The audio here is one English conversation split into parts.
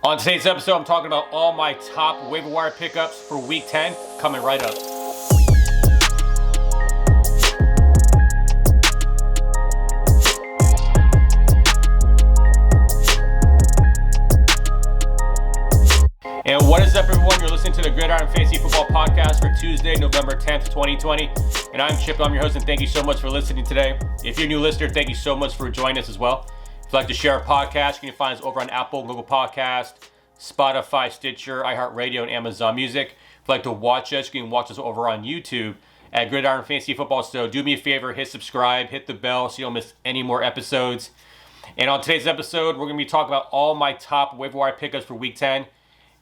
On today's episode, I'm talking about all my top waiver wire pickups for Week 10, coming right up. And what is up, everyone? You're listening to the Gridiron Fantasy Football Podcast for Tuesday, November 10th, 2020. And I'm Chip, I'm your host, and thank you so much for listening today. If you're a new listener, thank you so much for joining us as well. If you'd like to share a podcast, you can find us over on Apple, Google Podcast, Spotify, Stitcher, iHeartRadio, and Amazon Music. If you'd like to watch us, you can watch us over on YouTube at Gridiron Fantasy Football. So do me a favor, hit subscribe, hit the bell so you don't miss any more episodes. And on today's episode, we're going to be talking about all my top waiver wire pickups for Week 10.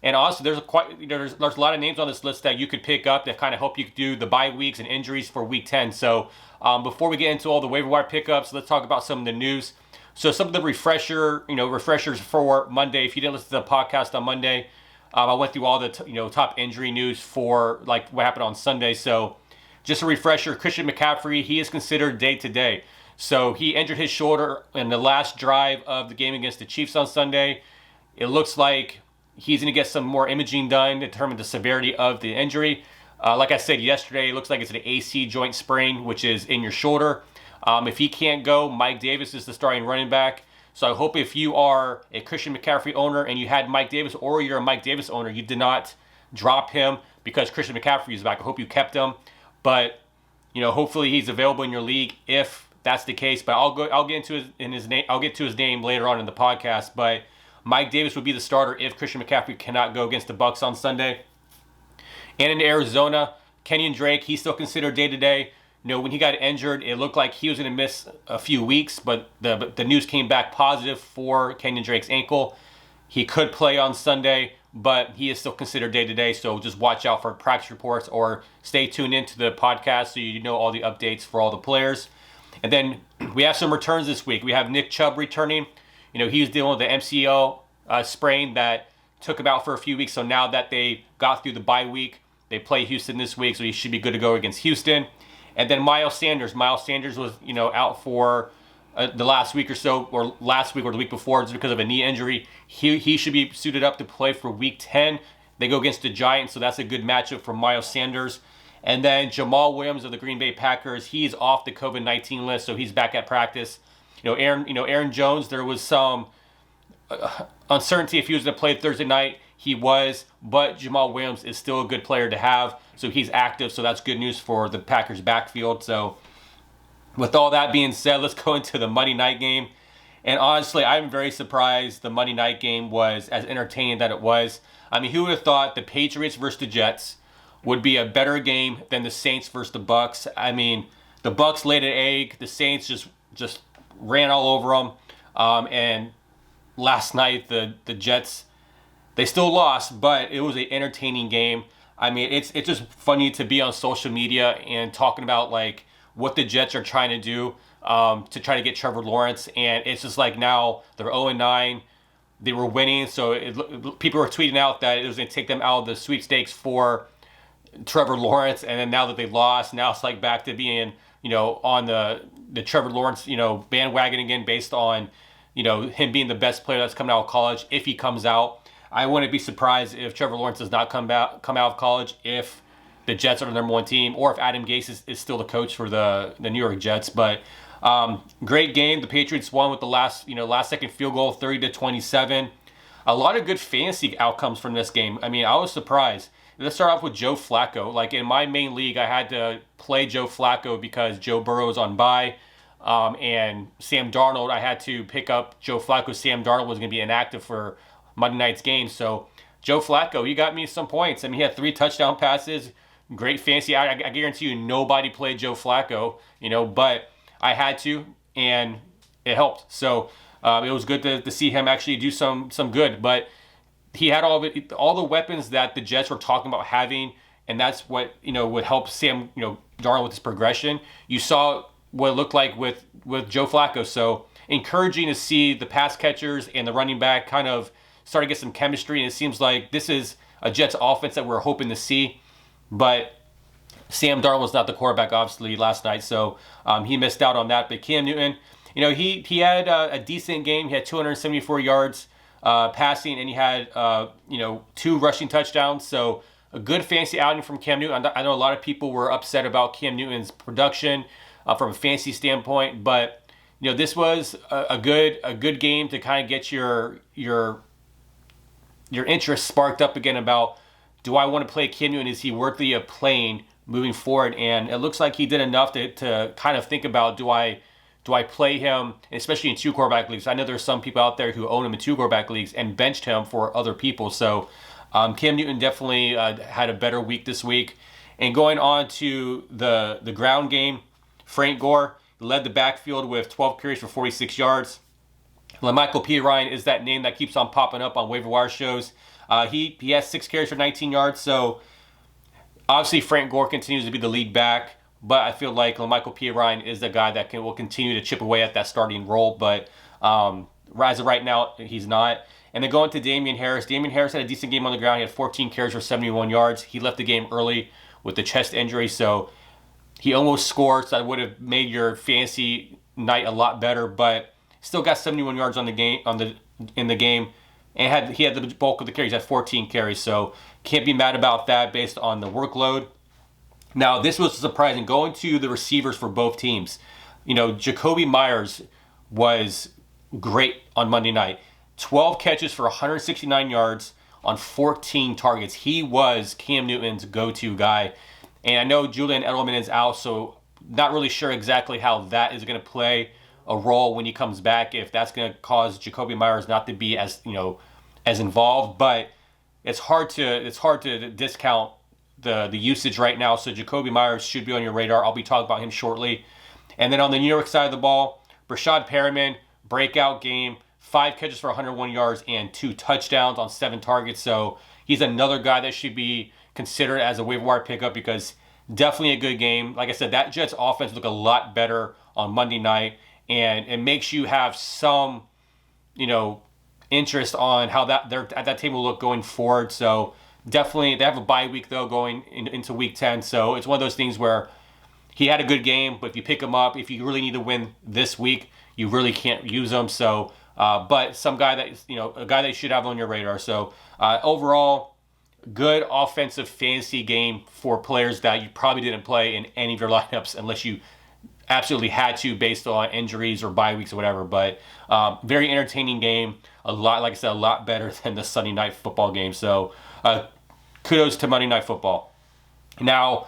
And honestly, there's a lot of names on this list that you could pick up that kind of help you do the bye weeks and injuries for Week 10. So before we get into all the waiver wire pickups, let's talk about some of the news. So some of the refreshers for Monday. If you didn't listen to the podcast on Monday, I went through all the top injury news for like what happened on Sunday. So just a refresher: Christian McCaffrey, he is considered day to day. So he injured his shoulder in the last drive of the game against the Chiefs on Sunday. It looks like he's going to get some more imaging done to determine the severity of the injury. Like I said yesterday, it looks like it's an AC joint sprain, which is in your shoulder. If he can't go, Mike Davis is the starting running back. So I hope if you are a Christian McCaffrey owner and you had Mike Davis, or you're a Mike Davis owner, you did not drop him because Christian McCaffrey is back. I hope you kept him. But hopefully he's available in your league if that's the case. But I'll get to his name later on in the podcast. But Mike Davis would be the starter if Christian McCaffrey cannot go against the Bucs on Sunday. And in Arizona, Kenyon Drake, he's still considered day-to-day. When he got injured, it looked like he was going to miss a few weeks, but the news came back positive for Kenyon Drake's ankle. He could play on Sunday, but he is still considered day-to-day, so just watch out for practice reports or stay tuned into the podcast so you know all the updates for all the players. And then we have some returns this week. We have Nick Chubb returning. He was dealing with the MCL sprain that took him out for a few weeks, so now that they got through the bye week, they play Houston this week, so he should be good to go against Houston. And then Miles Sanders was, out for the last week or so, or last week or the week before, just because of a knee injury. He should be suited up to play for Week 10. They go against the Giants, so that's a good matchup for Miles Sanders. And then Jamal Williams of the Green Bay Packers, he's off the COVID-19 list, so he's back at practice. Aaron Jones, there was some uncertainty if he was going to play Thursday night. He was, but Jamal Williams is still a good player to have, so he's active, so that's good news for the Packers backfield. So with all that being said, let's go into the Monday night game. And honestly, I'm very surprised the Monday night game was as entertaining that it was. I mean, who would have thought the Patriots versus the Jets would be a better game than the Saints versus the Bucs? I mean, the Bucs laid an egg. The Saints just ran all over them. And last night, the Jets, they still lost, but it was an entertaining game. I mean, it's just funny to be on social media and talking about like what the Jets are trying to do to try to get Trevor Lawrence. And it's just like now they're 0-9. They were winning, so people were tweeting out that it was going to take them out of the sweepstakes for Trevor Lawrence. And then now that they lost, now it's like back to being, on the Trevor Lawrence, bandwagon again based on, him being the best player that's coming out of college. If he comes out, I wouldn't be surprised if Trevor Lawrence does not come out of college if the Jets are the number one team, or if Adam Gase is still the coach for the New York Jets. But great game. The Patriots won with the last second field goal, 30-27. A lot of good fantasy outcomes from this game. I mean, I was surprised. Let's start off with Joe Flacco. Like in my main league, I had to play Joe Flacco because Joe Burrow was on bye. And Sam Darnold, I had to pick up Joe Flacco. Sam Darnold was going to be inactive for Monday night's game. So Joe Flacco, he got me some points. I mean, he had 3 touchdown passes. Great fantasy. I guarantee you nobody played Joe Flacco, but I had to, and it helped. So it was good to see him actually do some good. But he had all the weapons that the Jets were talking about having, and that's what would help Sam Darnold with his progression. You saw what it looked like with Joe Flacco. So encouraging to see the pass catchers and the running back kind of start to get some chemistry, and it seems like this is a Jets offense that we're hoping to see. But Sam Darnold was not the quarterback, obviously, last night, so he missed out on that. But Cam Newton, he had a decent game. He had 274 yards, passing, and he had 2 rushing touchdowns. So a good fantasy outing from Cam Newton. I know a lot of people were upset about Cam Newton's production from a fantasy standpoint, but this was a good game to kind of get your interest sparked up again about, do I want to play Cam Newton? Is he worthy of playing moving forward? And it looks like he did enough to kind of think about, do I play him, especially in 2 quarterback leagues? I know there's some people out there who own him in 2 quarterback leagues and benched him for other people. So Cam Newton definitely had a better week this week. And going on to the ground game, Frank Gore led the backfield with 12 carries for 46 yards. LaMichael Pirine is that name that keeps on popping up on waiver wire shows. He has 6 carries for 19 yards. So obviously Frank Gore continues to be the lead back, but I feel like LaMichael Pirine is the guy that will continue to chip away at that starting role. But as of right now, he's not. And then going to Damian Harris. Damian Harris had a decent game on the ground. He had 14 carries for 71 yards. He left the game early with the chest injury, so he almost scored. So that would have made your fantasy night a lot better, but still got 71 yards in the game, and he had the bulk of the carries. He had 14 carries, so can't be mad about that based on the workload. Now, this was surprising. Going to the receivers for both teams, Jacoby Myers was great on Monday night. 12 catches for 169 yards on 14 targets. He was Cam Newton's go-to guy. And I know Julian Edelman is out, so not really sure exactly how that is going to play a role when he comes back, if that's going to cause Jacoby Myers not to be as involved. But it's hard to discount the usage right now. So Jacoby Myers should be on your radar. I'll be talking about him shortly. And then on the New York side of the ball, Brashad Perriman, breakout game. 5 catches for 101 yards and 2 touchdowns on 7 targets. So he's another guy that should be considered as a waiver wire pickup, because definitely a good game. Like I said, that Jets offense looked a lot better on Monday night, and it makes you have some, interest on how that team will look going forward. So definitely, they have a bye week though going into week 10. So it's one of those things where he had a good game, but if you pick him up, if you really need to win this week, you really can't use him. So. But some guy that a guy that you should have on your radar. So overall, good offensive fantasy game for players that you probably didn't play in any of your lineups unless you absolutely had to, based on injuries or bye weeks or whatever. But very entertaining game. Like I said, a lot better than the Sunday night football game. So kudos to Monday Night Football. Now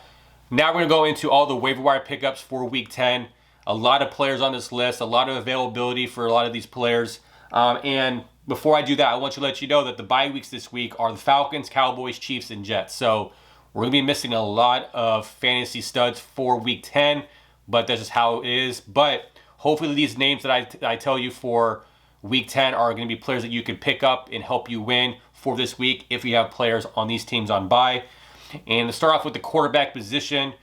we're going to go into all the waiver wire pickups for Week 10. A lot of players on this list, a lot of availability for a lot of these players. And before I do that, I want to let you know that the bye weeks this week are the Falcons, Cowboys, Chiefs, and Jets. So we're going to be missing a lot of fantasy studs for Week 10, but that's just how it is. But hopefully these names that I tell you for Week 10 are going to be players that you can pick up and help you win for this week if you have players on these teams on bye. And to start off with the quarterback position,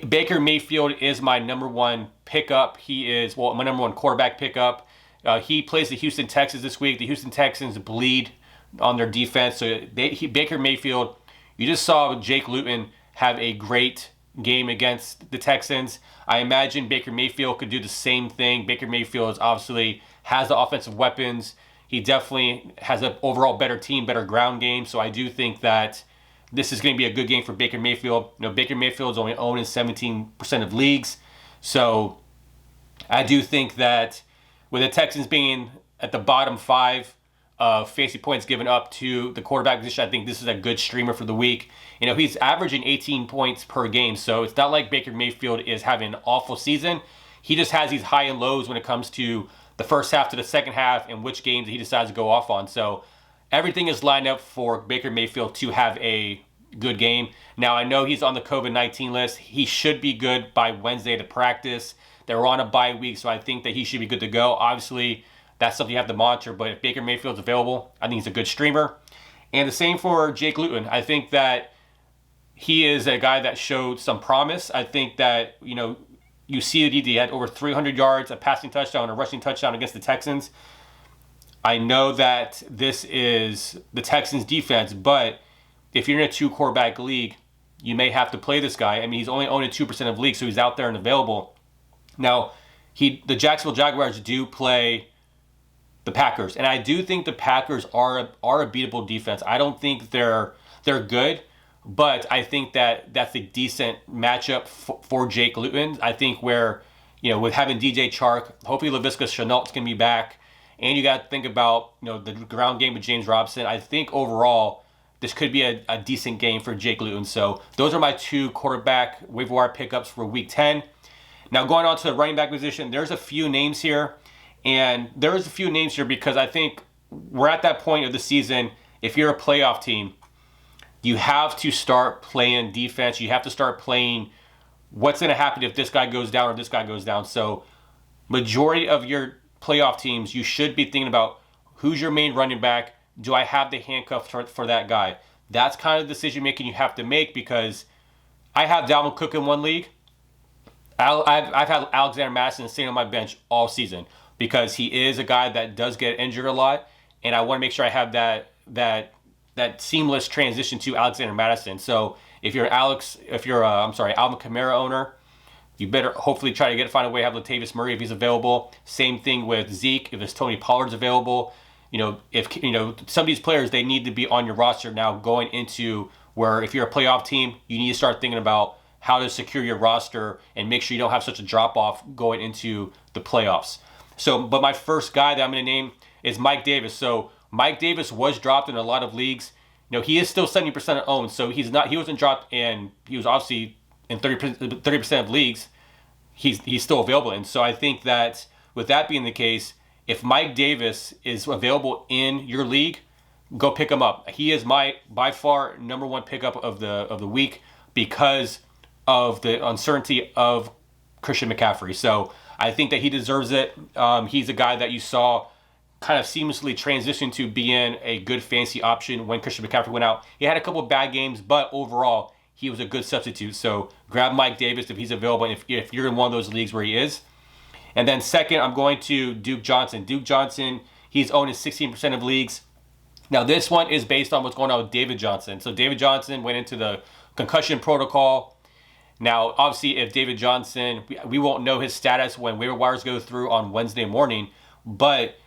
Baker Mayfield is my number one pickup. He is, my number one quarterback pickup. He plays the Houston Texans this week. The Houston Texans bleed on their defense. So Baker Mayfield, you just saw Jake Luton have a great game against the Texans. I imagine Baker Mayfield could do the same thing. Baker Mayfield obviously has the offensive weapons. He definitely has an overall better team, better ground game. So I do think that this is going to be a good game for Baker Mayfield. Baker Mayfield is only owned in 17% of leagues. So I do think that with the Texans being at the bottom 5 of fantasy points given up to the quarterback position, I think this is a good streamer for the week. He's averaging 18 points per game. So it's not like Baker Mayfield is having an awful season. He just has these high and lows when it comes to the first half to the second half and which games he decides to go off on. So everything is lined up for Baker Mayfield to have a good game. Now, I know he's on the COVID-19 list. He should be good by Wednesday to practice. They're on a bye week, so I think that he should be good to go. Obviously, that's something you have to monitor, but if Baker Mayfield's available, I think he's a good streamer. And the same for Jake Luton. I think that he is a guy that showed some promise. I think that, you see that he had over 300 yards, a passing touchdown, a rushing touchdown against the Texans. I know that this is the Texans defense, but if you're in a 2 quarterback league, you may have to play this guy. I mean, he's only owned in 2% of leagues, so he's out there and available. Now, the Jacksonville Jaguars do play the Packers. And I do think the Packers are a beatable defense. I don't think they're good, but I think that's a decent matchup for Jake Luton. I think where, with having DJ Chark, hopefully Laviska Shenault's going to be back, and you got to think about, the ground game with James Robinson. I think overall, this could be a decent game for Jake Luton. So those are my 2 quarterback waiver wire pickups for Week 10. Now going on to the running back position, there's a few names here. And there's a few names here because I think we're at that point of the season, if you're a playoff team, you have to start playing defense. You have to start playing what's going to happen if this guy goes down or this guy goes down. So majority of your playoff teams, you should be thinking about who's your main running back. Do I have the handcuff for that guy? That's kind of the decision making you have to make because I have Dalvin Cook in one league. I've had Alexander Mattison sitting on my bench all season because he is a guy that does get injured a lot, and I want to make sure I have that seamless transition to Alexander Mattison. So if you're Alvin Kamara owner, you better hopefully try to find a way to have Latavius Murray if he's available. Same thing with Zeke if Tony Pollard's available. If some of these players, they need to be on your roster now going into where if you're a playoff team, you need to start thinking about how to secure your roster and make sure you don't have such a drop-off going into the playoffs. But my first guy that I'm going to name is Mike Davis. So Mike Davis was dropped in a lot of leagues. He is still 70% owned, so he wasn't dropped, and he was obviously in 30% of leagues. He's still available. And so I think that with that being the case, if Mike Davis is available in your league, go pick him up. He is my by far number 1 pickup of the week because of the uncertainty of Christian McCaffrey. So I think that he deserves it. He's a guy that you saw kind of seamlessly transition to being a good fantasy option when Christian McCaffrey went out. He had a couple of bad games, but overall, he was a good substitute. So grab Mike Davis if he's available, and if you're in one of those leagues where he is. And then second, I'm going to Duke Johnson. Duke Johnson, he's owned in 16% of leagues. Now, this one is based on what's going on with David Johnson. So David Johnson went into the concussion protocol. Now, obviously, if David Johnson, we won't know his status when waiver wires go through on Wednesday morning, but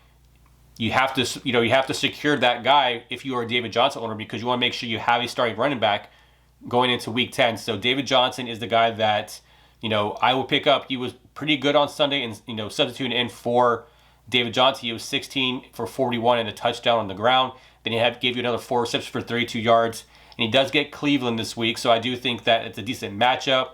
you have to secure that guy if you are a David Johnson owner because you want to make sure you have a starting running back going into Week 10. So David Johnson is the guy that, I will pick up. He was pretty good on Sunday and, substituting in for David Johnson. He was 16 for 41 and a touchdown on the ground. Then he gave you another 4 receptions for 32 yards. And he does get Cleveland this week, so I do think that it's a decent matchup.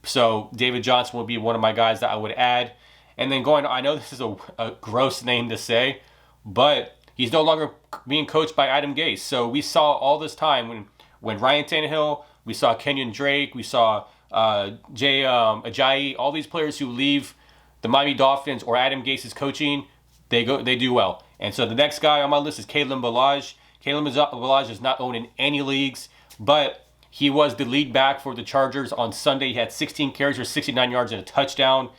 So David Johnson will be one of my guys that I would add. And then I know this is a gross name to say, but he's no longer being coached by Adam Gase. So we saw all this time when Ryan Tannehill, we saw Kenyon Drake, we saw Jay Ajayi, all these players who leave the Miami Dolphins or Adam Gase's coaching, they do well. And so the next guy on my list is Kalen Ballage. Kalen Ballage is not owned in any leagues, but he was the lead back for the Chargers on Sunday. He had 16 carries for 69 yards and a touchdown.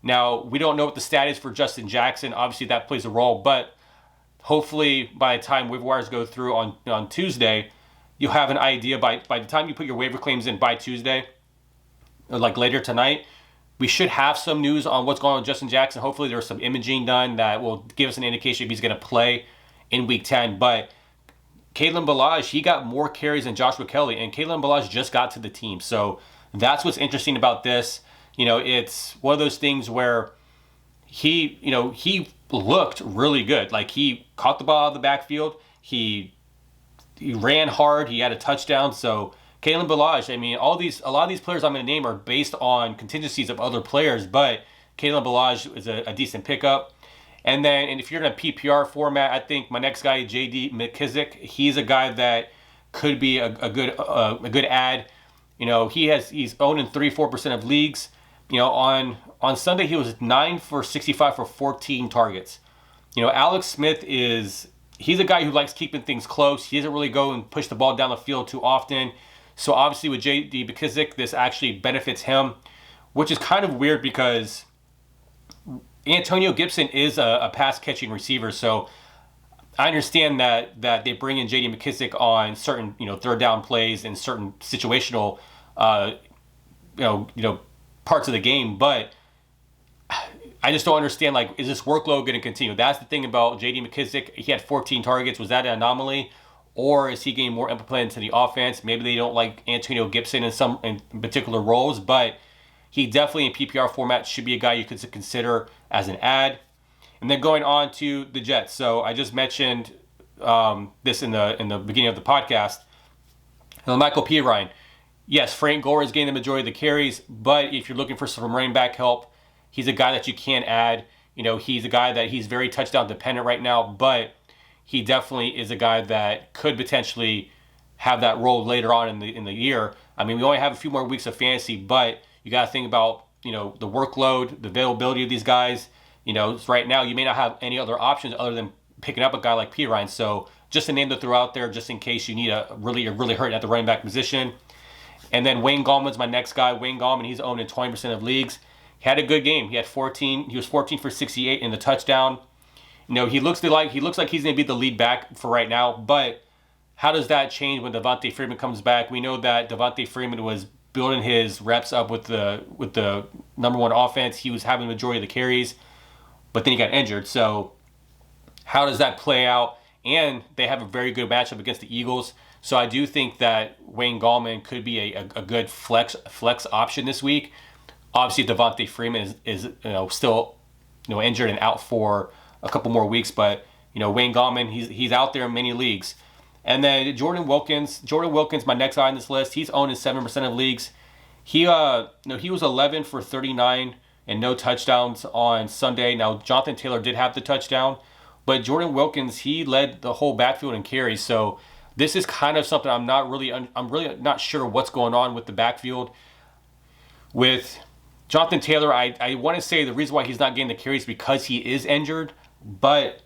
Now, we don't know what the stat is for Justin Jackson. Obviously, that plays a role, but hopefully by the time waiver wires go through on Tuesday, you'll have an idea by the time you put your waiver claims in by Tuesday, like later tonight, we should have some news on what's going on with Justin Jackson. Hopefully there's some imaging done that will give us an indication if he's going to play in Week 10. But Kalen Ballage, he got more carries than Joshua Kelly, and Kalen Ballage just got to the team. So that's what's interesting about this. It's one of those things where he looked really good. Like, he caught the ball out of the backfield. He ran hard. He had a touchdown. So Kalen Ballage, a lot of these players I'm going to name are based on contingencies of other players, but Kalen Ballage is a decent pickup. And if you're in a PPR format, I think my next guy, J.D. McKissick, he's a guy that could be a good add. He's owned in 3-4% of leagues. On Sunday he was 9 for 65 for 14 targets. Alex Smith he's a guy who likes keeping things close. He doesn't really go and push the ball down the field too often. So obviously with J.D. McKissick, this actually benefits him, which is kind of weird because Antonio Gibson is a pass-catching receiver. So I understand that they bring in J.D. McKissick on certain third down plays and certain situational parts of the game, but I just don't understand, like, is this workload going to continue? That's the thing about J.D. McKissic. He had 14 targets. Was that an anomaly? Or is he getting more implemented into the offense? Maybe they don't like Antonio Gibson in particular roles, but he definitely in PPR format should be a guy you could consider as an ad. And then going on to the Jets. So I just mentioned this in the beginning of the podcast. Michael Pirine. Yes, Frank Gore is getting the majority of the carries, but if you're looking for some running back help, he's a guy that you can add. He's a guy that he's very touchdown dependent right now, but he definitely is a guy that could potentially have that role later on in the year. I mean, we only have a few more weeks of fantasy, but you got to think about, the workload, the availability of these guys. Right now you may not have any other options other than picking up a guy like Pirine. So just a name to throw out there just in case you need you're really hurting at the running back position. And then Wayne Gallman's my next guy. Wayne Gallman, he's owned in 20% of leagues. He had a good game. He was 14 for 68 in the touchdown. He looks like he's going to be the lead back for right now, but how does that change when Devontae Freeman comes back? We know that Devontae Freeman was building his reps up with the number one offense. He was having the majority of the carries, but then he got injured. So how does that play out? And they have a very good matchup against the Eagles. So I do think that Wayne Gallman could be a good flex option this week. Obviously, Devontae Freeman is still injured and out for a couple more weeks, but Wayne Gallman, he's out there in many leagues. And then Jordan Wilkins, my next guy on this list, he's owned in 7% of leagues. He was 11 for 39 and no touchdowns on Sunday. Now Jonathan Taylor did have the touchdown, but Jordan Wilkins, he led the whole backfield in carries. So this is kind of something I'm really not sure what's going on with the backfield. With Jonathan Taylor, I want to say the reason why he's not getting the carries is because he is injured, but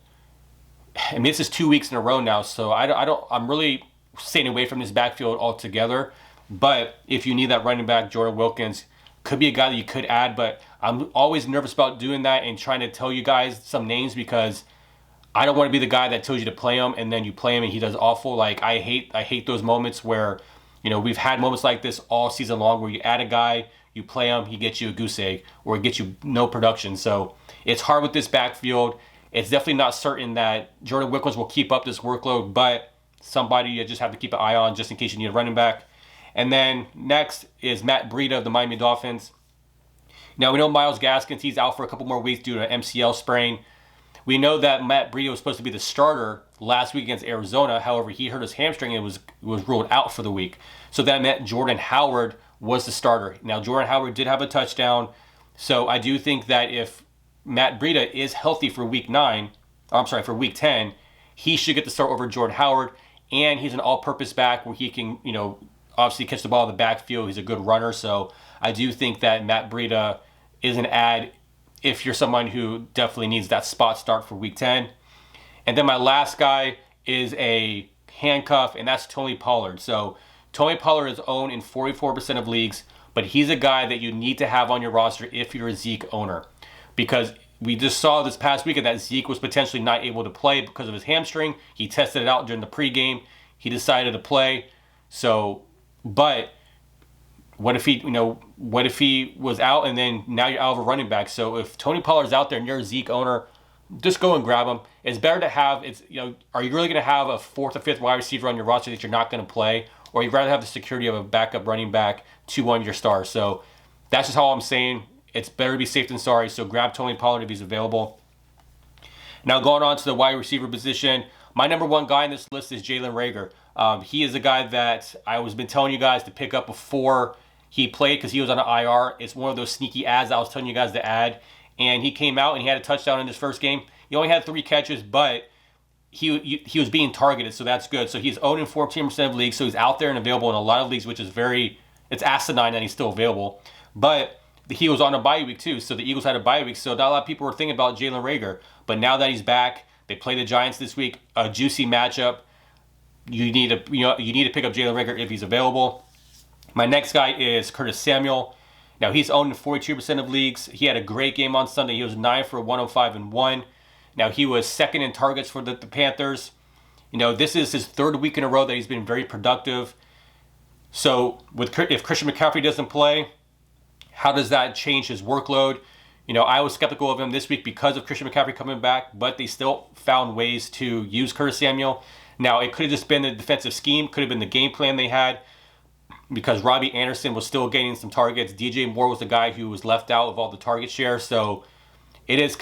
I mean, this is 2 weeks in a row now, so I'm really staying away from this backfield altogether. But if you need that running back, Jordan Wilkins could be a guy that you could add, but I'm always nervous about doing that and trying to tell you guys some names because I don't want to be the guy that tells you to play him and then you play him and he does awful. Like I hate those moments where, we've had moments like this all season long where you add a guy, you play him, he gets you a goose egg or he gets you no production. So it's hard with this backfield. It's definitely not certain that Jordan Wilkins will keep up this workload, but somebody you just have to keep an eye on just in case you need a running back. And then next is Matt Breida of the Miami Dolphins. Now we know Myles Gaskins, he's out for a couple more weeks due to an MCL sprain. We know that Matt Breida was supposed to be the starter last week against Arizona. However, he hurt his hamstring and was ruled out for the week. So that meant Jordan Howard was the starter. Now Jordan Howard did have a touchdown. So I do think that if Matt Breida is healthy for week 10, he should get the start over Jordan Howard. And he's an all-purpose back where he can, obviously catch the ball in the backfield. He's a good runner. So I do think that Matt Breida is an ad if you're someone who definitely needs that spot start for week 10. And then my last guy is a handcuff, and that's Tony Pollard. So Tony Pollard is owned in 44% of leagues, but he's a guy that you need to have on your roster if you're a Zeke owner. Because we just saw this past weekend that Zeke was potentially not able to play because of his hamstring. He tested it out during the pregame. He decided to play. So, but what if he was out and then now you're out of a running back? So if Tony Pollard's out there and you're a Zeke owner, just go and grab him. It's better to have, are you really going to have a fourth or fifth wide receiver on your roster that you're not going to play? Or you'd rather have the security of a backup running back to one of your stars? So that's just how I'm saying. It's better to be safe than sorry, so grab Tony Pollard if he's available. Now going on to the wide receiver position, my number one guy on this list is Jalen Reagor. He is a guy that I was been telling you guys to pick up before he played because he was on an IR. It's one of those sneaky ads I was telling you guys to add. And he came out and he had a touchdown in his first game. He only had 3 catches, but he was being targeted, so that's good. So he's owned in 14% of leagues, so he's out there and available in a lot of leagues, which is it's asinine that he's still available. But he was on a bye week too, so the Eagles had a bye week, so not a lot of people were thinking about Jalen Reagor. But now that he's back, they play the Giants this week, a juicy matchup. You need to pick up Jalen Reagor if he's available. My next guy is Curtis Samuel. Now he's owned in 42% of leagues. He had a great game on Sunday. He was 9 for 105 and 1. Now he was second in targets for the Panthers. This is his third week in a row that he's been very productive. So if Christian McCaffrey doesn't play, how does that change his workload? I was skeptical of him this week because of Christian McCaffrey coming back, but they still found ways to use Curtis Samuel. Now, it could have just been the defensive scheme, could have been the game plan they had, because Robbie Anderson was still gaining some targets. DJ Moore was the guy who was left out of all the target share. So it is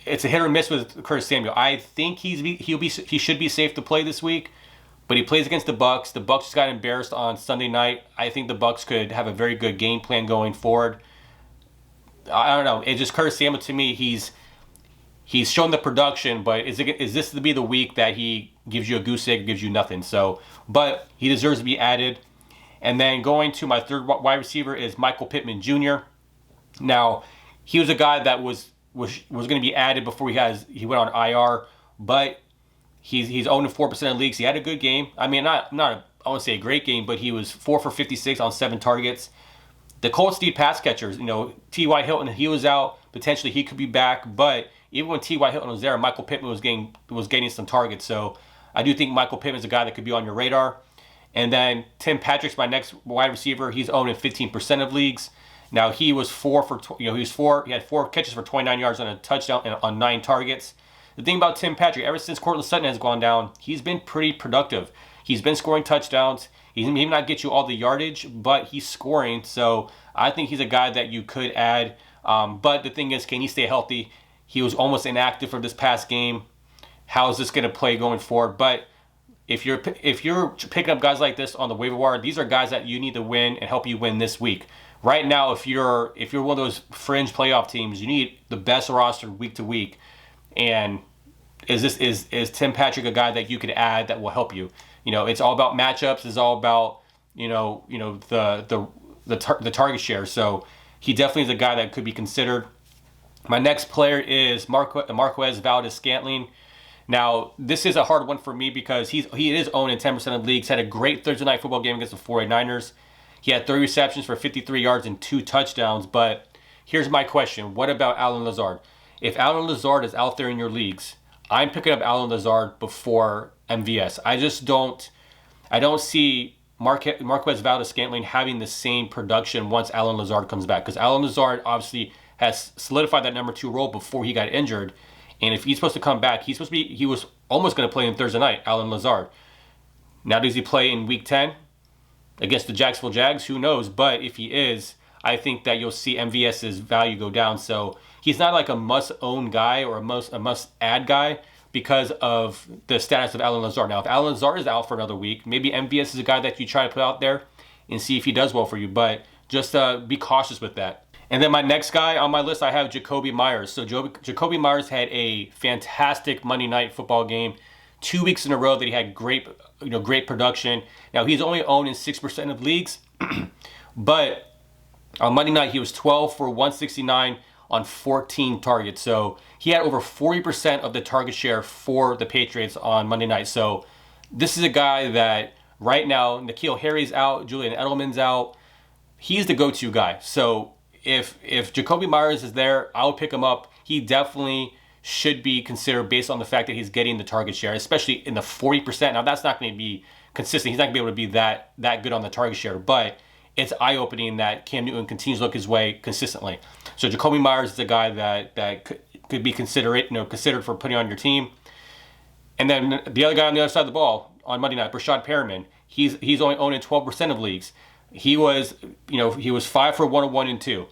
it's a hit or miss with Curtis Samuel. I think he should be safe to play this week, but he plays against the Bucs. The Bucs just got embarrassed on Sunday night. I think the Bucs could have a very good game plan going forward. I don't know. It's just Curtis Samuel to me. He's shown the production, but is this to be the week that he gives you a goose egg or gives you nothing? So, but he deserves to be added. And then going to my third wide receiver is Michael Pittman Jr. Now, he was a guy that was going to be added before he went on IR, but he's owned in 4% of leagues. He had a good game. I mean, I won't say a great game, but he was 4 for 56 on 7 targets. The Colts need pass catchers. T.Y. Hilton, he was out. Potentially he could be back, but even when T.Y. Hilton was there, Michael Pittman was getting some targets. So I do think Michael Pittman is a guy that could be on your radar. And then Tim Patrick's my next wide receiver. He's owned in 15% of leagues. Now he was he had 4 catches for 29 yards on a touchdown and on 9 targets. The thing about Tim Patrick, ever since Courtland Sutton has gone down, he's been pretty productive. He's been scoring touchdowns. He may not get you all the yardage, but he's scoring. So I think he's a guy that you could add. But the thing is, can he stay healthy? He was almost inactive for this past game. How is this going to play going forward? But if you're picking up guys like this on the waiver wire, these are guys that you need to win and help you win this week. Right now, if you're one of those fringe playoff teams, you need the best roster week to week. And is Tim Patrick a guy that you could add that will help you? It's all about matchups. It's all about the target share. So he definitely is a guy that could be considered. My next player is Marquez Valdes-Scantling. Now, this is a hard one for me because he is owned in 10% of leagues. Had a great Thursday night football game against the 49ers. He had 30 receptions for 53 yards and 2 touchdowns. But here's my question. What about Allen Lazard? If Allen Lazard is out there in your leagues, I'm picking up Allen Lazard before MVS. I don't see Marquez Valdes-Scantling having the same production once Allen Lazard comes back. Because Allen Lazard obviously has solidified that number 2 role before he got injured. And if he's supposed to come back, he was almost going to play on Thursday night, Allen Lazard. Now, does he play in Week 10 against the Jacksonville Jags? Who knows? But if he is, I think that you'll see MVS's value go down. So he's not like a must-own guy or a must-add guy because of the status of Allen Lazard. Now, if Allen Lazard is out for another week, maybe MVS is a guy that you try to put out there and see if he does well for you. But just be cautious with that. And then my next guy on my list, I have Jacoby Myers. So Jacoby Myers had a fantastic Monday Night Football game, 2 weeks in a row that he had great production. Now he's only owned in 6% of leagues, but on Monday night he was 12 for 169 on 14 targets. So he had over 40% of the target share for the Patriots on Monday night. So this is a guy that right now, N'Keal Harry's out, Julian Edelman's out. He's the go-to guy. So if Jacoby Myers is there, I'll pick him up. He definitely should be considered based on the fact that he's getting the target share, especially in the 40%. Now, that's not going to be consistent. He's not going to be able to be that good on the target share, but it's eye-opening that Cam Newton continues to look his way consistently. So Jacoby Myers is a guy that could be considered for putting on your team. And then the other guy on the other side of the ball on Monday night, Brashad Perriman, he's only owned in 12% of leagues. He was 5 for 101 and 2.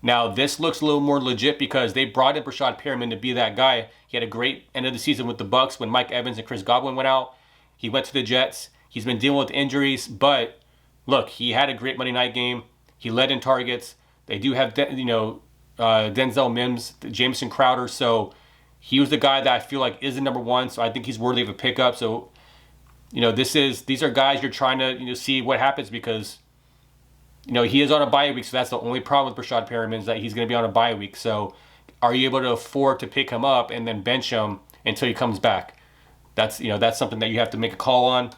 Now, this looks a little more legit because they brought in Brashad Perriman to be that guy. He had a great end of the season with the Bucs when Mike Evans and Chris Godwin went out. He went to the Jets. He's been dealing with injuries, but look, he had a great Monday night game. He led in targets. They do have Denzel Mims, Jameson Crowder, so he was the guy that I feel like is the number 1. So I think he's worthy of a pickup. So these are guys you're trying to see what happens because he is on a bye week, so that's the only problem with Brashad Perriman is that he's going to be on a bye week. So are you able to afford to pick him up and then bench him until he comes back? That's something that you have to make a call on.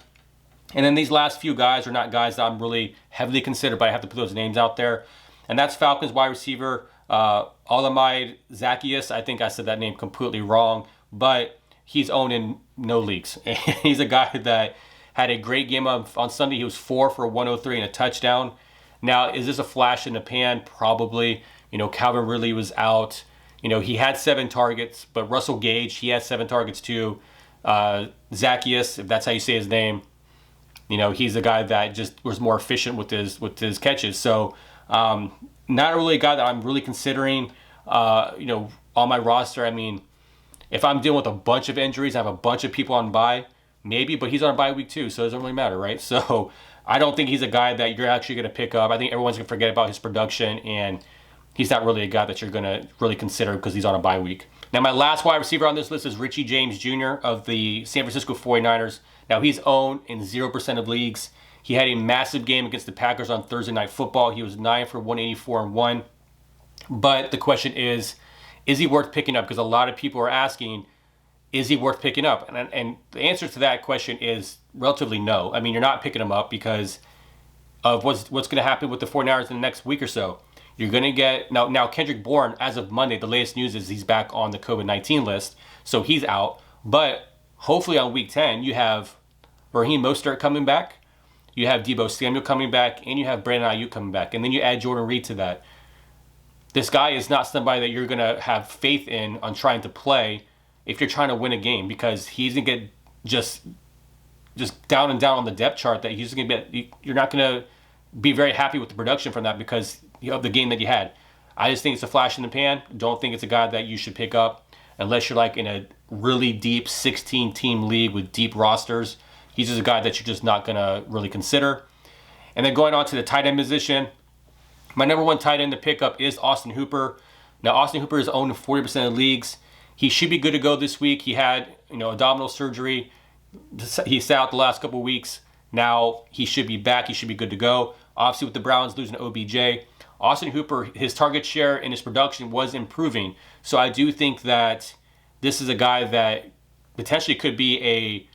And then these last few guys are not guys that I'm really heavily considered, but I have to put those names out there. And that's Falcons wide receiver Olamide Zaccheaus. I think I said that name completely wrong, but he's owned in no leagues. And he's a guy that had a great game on Sunday. He was 4 for 103 and a touchdown. Now, is this a flash in the pan? Probably. Calvin Ridley was out. He had 7 targets, but Russell Gage, he had 7 targets too. Zacchaeus, if that's how you say his name, he's a guy that just was more efficient with his catches. So not really a guy that I'm really considering, on my roster. I mean, if I'm dealing with a bunch of injuries, I have a bunch of people on bye, maybe, but he's on bye week 2, so it doesn't really matter, right? So I don't think he's a guy that you're actually going to pick up. I think everyone's going to forget about his production, and he's not really a guy that you're going to really consider because he's on a bye week. Now, my last wide receiver on this list is Richie James Jr. of the San Francisco 49ers. Now, he's owned in 0% of leagues. He had a massive game against the Packers on Thursday Night Football. He was 9 for 184 and 1. But the question is he worth picking up? Because a lot of people are asking, is he worth picking up? And the answer to that question is relatively no. I mean, you're not picking him up because of what's going to happen with the 49ers in the next week or so. You're going to get, now Kendrick Bourne, as of Monday, the latest news is he's back on the COVID-19 list, so he's out. But hopefully on week 10, you have Raheem Mostert coming back, you have Deebo Samuel coming back, and you have Brandon Ayuk coming back. And then you add Jordan Reed to that. This guy is not somebody that you're going to have faith in on trying to play if you're trying to win a game, because he's going to get just down and down on the depth chart. That he's going to be, you're not going to be very happy with the production from that because of the game that you had. I just think it's a flash in the pan. Don't think it's a guy that you should pick up unless you're like in a really deep 16-team league with deep rosters. He's just a guy that you're just not going to really consider. And then going on to the tight end position, my number 1 tight end to pick up is Austin Hooper. Now, Austin Hooper is owned in 40% of leagues. He should be good to go this week. He had, abdominal surgery. He sat out the last couple of weeks. Now he should be back. He should be good to go. Obviously, with the Browns losing OBJ, Austin Hooper, his target share and his production was improving. So I do think that this is a guy that potentially could be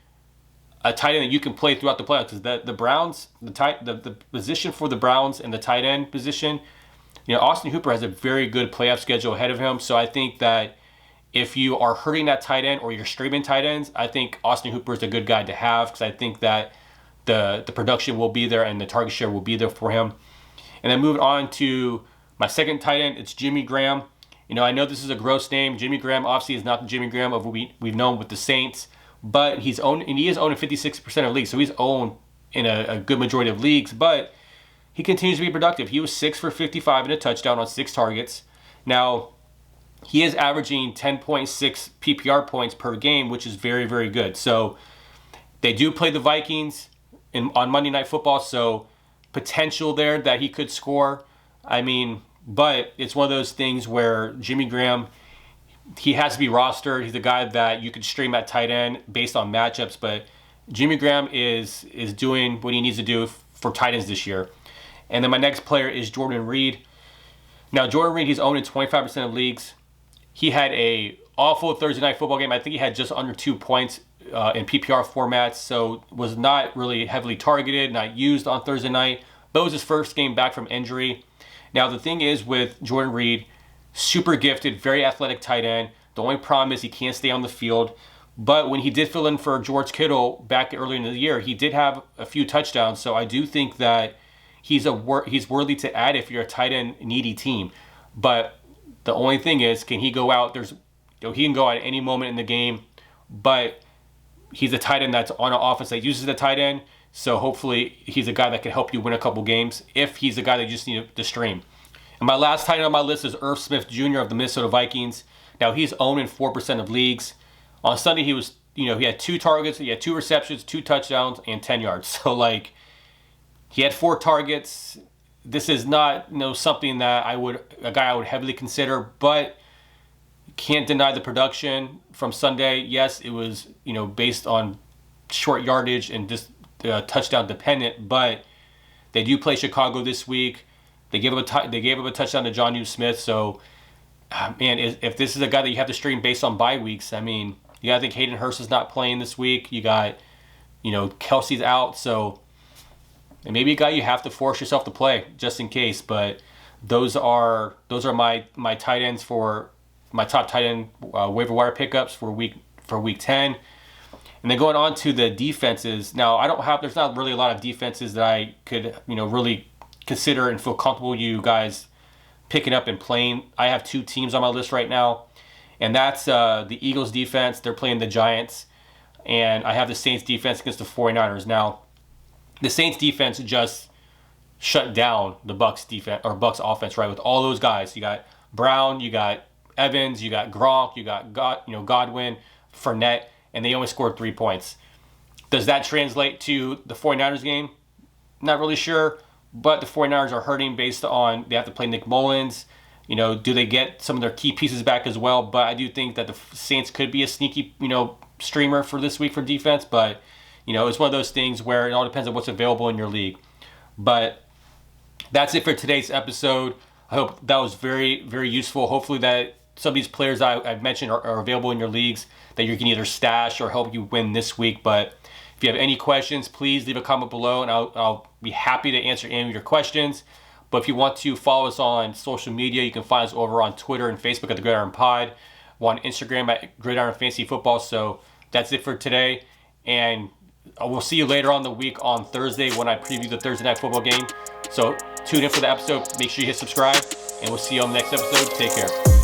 a tight end that you can play throughout the playoffs. Because the Browns, the position for the Browns and the tight end position, Austin Hooper has a very good playoff schedule ahead of him. So I think that if you are hurting that tight end or you're streaming tight ends, I think Austin Hooper is a good guy to have because I think that the production will be there and the target share will be there for him. And then moving on to my second tight end, it's Jimmy Graham. I know this is a gross name. Jimmy Graham obviously is not the Jimmy Graham of what we've known with the Saints, but he is owned in 56% of leagues, so he's owned in a good majority of leagues, but he continues to be productive. He was 6 for 55 and a touchdown on 6 targets. Now, he is averaging 10.6 PPR points per game, which is very, very good. So they do play the Vikings on Monday Night Football, so potential there that he could score. I mean, but it's one of those things where Jimmy Graham, he has to be rostered. He's a guy that you could stream at tight end based on matchups, but Jimmy Graham is doing what he needs to do for tight ends this year. And then my next player is Jordan Reed. Now, Jordan Reed, he's owned in 25% of leagues. He had a awful Thursday Night Football game. I think he had just under 2 points in PPR formats, so was not really heavily targeted, not used on Thursday night. But it was his first game back from injury. Now, the thing is with Jordan Reed, super gifted, very athletic tight end. The only problem is he can't stay on the field. But when he did fill in for George Kittle back earlier in the year, he did have a few touchdowns. So I do think that he's worthy to add if you're a tight end needy team. But the only thing is, can he go out? He can go out at any moment in the game, but he's a tight end that's on an offense that uses the tight end. So hopefully he's a guy that can help you win a couple games if he's a guy that you just need to stream. And my last tight end on my list is Irv Smith Jr. of the Minnesota Vikings. Now, he's owned in 4% of leagues. On Sunday, he was, he had 2 targets, he had 2 receptions, 2 touchdowns, and 10 yards. So, he had 4 targets. This is not, something that a guy I would heavily consider, but can't deny the production from Sunday. Yes, it was, based on short yardage and just touchdown dependent, but they do play Chicago this week. They gave up a touchdown to Jonnu Smith. So, man, if this is a guy that you have to stream based on bye weeks, I mean, you got to think Hayden Hurst is not playing this week. You got, Kelsey's out. So, and maybe a guy you have to force yourself to play just in case. But those are my tight ends for my top tight end waiver wire pickups for week 10. And then going on to the defenses. Now, there's not really a lot of defenses that I could, really consider and feel comfortable you guys picking up and playing. I have 2 teams on my list right now, and that's the Eagles defense. They're playing the Giants, and I have the Saints defense against the 49ers. Now, the Saints defense just shut down the Bucs defense or Bucs offense, right? With all those guys, you got Brown, you got Evans, you got Gronk, you got Godwin, Fournette, and they only scored 3 points. Does that translate to the 49ers game? Not really sure, but the 49ers are hurting based on they have to play Nick Mullins. Do they get some of their key pieces back as well? But I do think that the Saints could be a sneaky, streamer for this week for defense. But, it's one of those things where it all depends on what's available in your league. But that's it for today's episode. I hope that was very, very useful. Hopefully that some of these players I've mentioned are available in your leagues that you can either stash or help you win this week. But if you have any questions, please leave a comment below, and I'll be happy to answer any of your questions. But if you want to follow us on social media, you can find us over on Twitter and Facebook at the Gridiron Pod. We're on Instagram at Gridiron Fantasy Football. So that's it for today, and we'll see you later on the week on Thursday when I preview the Thursday Night Football game. So tune in for the episode. Make sure you hit subscribe, and we'll see you on the next episode. Take care.